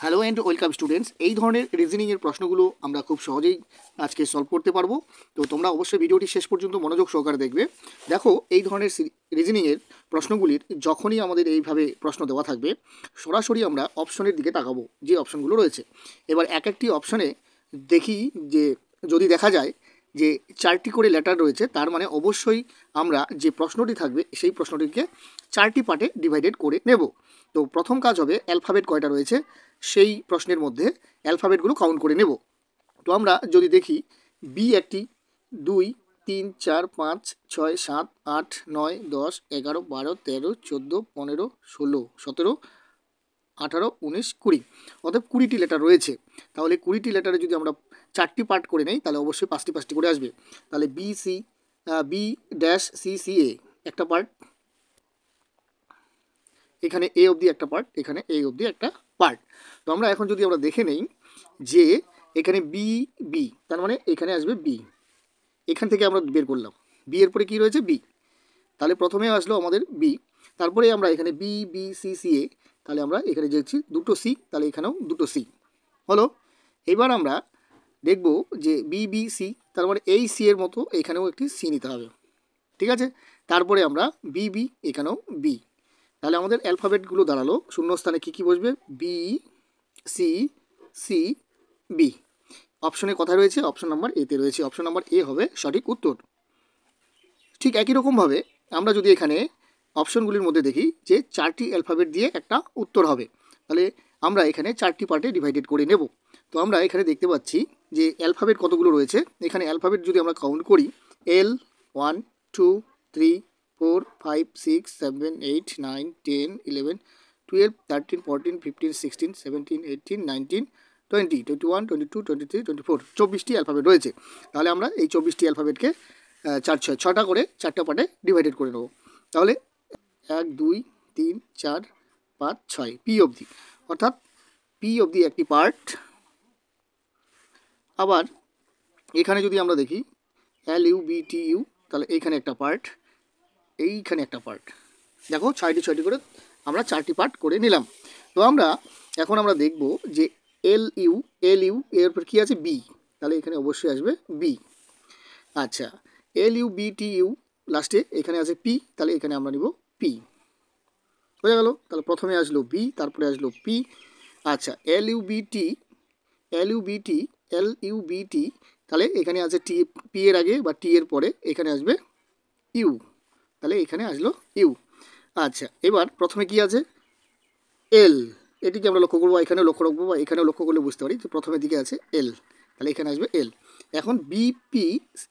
Hello and welcome students. এই ধরনের রিজনিংয়ের প্রশ্নগুলো আমরা খুব সহজেই আজকে সলভ করতে পারবো। তো তোমরা অবশ্যই ভিডিওটি শেষ পর্যন্ত মনোযোগ সহকারে দেখবে। দেখো, এই ধরনের রিজনিংয়ের প্রশ্নগুলির যখনই আমাদের এইভাবে প্রশ্ন দেওয়া থাকবে, সরাসরি আমরা অপশনের দিকে তাকাবো, যে অপশনগুলো রয়েছে। এবার এক একটি অপশনে দেখি যে যদি দেখা যায় যে 4টি করে লেটার রয়েছে, তার মানে অবশ্যই আমরা যে প্রশ্নটি থাকবে সেই প্রশ্নটিকে 4টি পার্টে ডিভাইডেড করে নেব। তো প্রথম কাজ হবে অ্যালফাবেট কয়টা রয়েছে সেই প্রশ্নের মধ্যে অ্যালফাবেটগুলো কাউন্ট করে নেব। তো আমরা যদি দেখি বি একটি, 2, 3, 4, 5, 6, 7, 8, 9, 10, 11, 12, 13, 14, 15, 16, 17, 18, 19, 20, অর্থাৎ 20টি লেটার রয়েছে। তাহলে 20টি লেটারে যদি আমরা 4টি পার্ট করে নেই তাহলে অবশ্যই 5টি 5টি করে আসবে। তাহলে বি ড্যাশ সি সি এ একটা পার্ট, এখানে এ অবধি একটা পার্ট, এখানে এ অবধি একটা পার্ট। তো আমরা এখন যদি আমরা দেখে নেই যে এখানে বি বি, তার মানে এখানে আসবে বি। এখান থেকে আমরা বের করলাম বি এর পরে কী রয়েছে বি, তাহলে প্রথমে আসলো আমাদের বি, তারপরে আমরা এখানে বি বি সি সি এ, তাহলে আমরা এখানে যেছি দুটো সি, তাহলে এখানেও দুটো সি হলো। এবার আমরা দেখব যে বি বি সি, তার মানে এই সি এর মতো এখানেও একটি সি নিতে হবে, ঠিক আছে। তারপরে আমরা বি বি, এখানেও বি। তাহলে আমাদের অ্যালফাবেটগুলো দাঁড়ালো শূন্যস্থানে কী কী বসবে, বি সি সি বি। অপশনে কোথায় রয়েছে, অপশন নাম্বার এতে রয়েছে, অপশন নাম্বার এ হবে সঠিক উত্তর। ঠিক একই রকমভাবে আমরা যদি এখানে অপশনগুলির মধ্যে দেখি যে 4টি অ্যালফাবেট দিয়ে একটা উত্তর হবে, তাহলে আমরা এখানে 4টি পার্টে ডিভাইডেড করে নেব। তো আমরা এখানে দেখতে পাচ্ছি যে অ্যালফাবেট কতগুলো রয়েছে। এখানে অ্যালফাবেট যদি আমরা কাউন্ট করি, এল 1 2 3 4 5 6 7 8 9 10 11 12 13 14 15 16 17 18 19 20 21 22 23 24, 24টি অ্যালফাবেট রয়েছে। তাহলে আমরা এই 24টি অ্যালফাবেটকে 6টা করে 4টা পার্টে ডিভাইডেড করে নেব। তাহলে 1 2 3 4 5 6 পি অবধি, অর্থাৎ পি অবধি একটি পার্ট। আবার এখানে যদি আমরা দেখি L U B T U, তাহলে এইখানে একটা পার্ট, এইখানে একটা পার্ট। দেখো 6টি করে আমরা 4টি পার্ট করে নিলাম। তো এখন আমরা দেখব যে এল ইউ এর পর কী আছে বি, তাহলে এখানে অবশ্যই আসবে বি। আচ্ছা, L U B T U লাস্টে এখানে আছে পি, তাহলে এখানে আমরা নিব পি। বোঝা গেল? তাহলে প্রথমে আসলো বি, তারপরে আসলো পি। আচ্ছা, এল ইউ বি টি, তাহলে এখানে আছে টি, পি এর আগে বা টি এর পরে এখানে আসবে ইউ, তাহলে এখানে আসলো ইউ। আচ্ছা, এবার প্রথমে কি আছে এল, এটিকে আমরা লক্ষ্য করবো, এখানেও লক্ষ্য রাখবো বা এখানেও লক্ষ্য করলে বুঝতে পারি যে প্রথমের দিকে আছে এল, তাহলে এখানে আসবে এল। এখন বিপি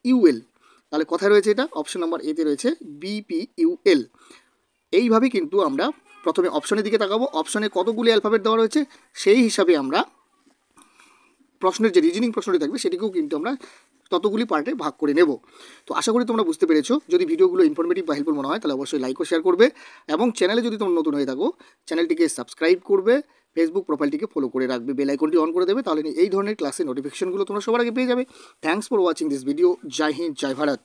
ইউএল, তাহলে কোথায় রয়েছে এটা, অপশন নাম্বার এতে রয়েছে বিপি ইউএল। এইভাবে কিন্তু আমরা প্রথমে অপশনের দিকে তাকাবো, অপশনে কতগুলি অ্যালফাবেট দেওয়া রয়েছে সেই হিসাবে আমরা প্রশ্নের যে রিজনিং প্রশ্নটি থাকবে সেটিকেও কিন্তু আমরা ততগুলি পার্টে ভাগ করে নেব। তো আশা করি তোমরা বুঝতে পেরেছো। যদি ভিডিওগুলো ইনফরমেটিভ বা হেল্পফুল মনে হয় তাহলে অবশ্যই লাইক ও শেয়ার করবে, এবং চ্যানেলে যদি তোমরা নতুন হয়ে থাকো চ্যানেলটিকে সাবস্ক্রাইব করবে, ফেসবুক প্রোফাইলটিকে ফলো করে রাখবে, বেল আইকনটি অন করে দেবে, তাহলে এই ধরনের ক্লাসের নোটিফিকেশনগুলো তোমরা সবার আগে পেয়ে যাবে। Thanks for watching this video. জয় হিন্দ, জয় ভারত।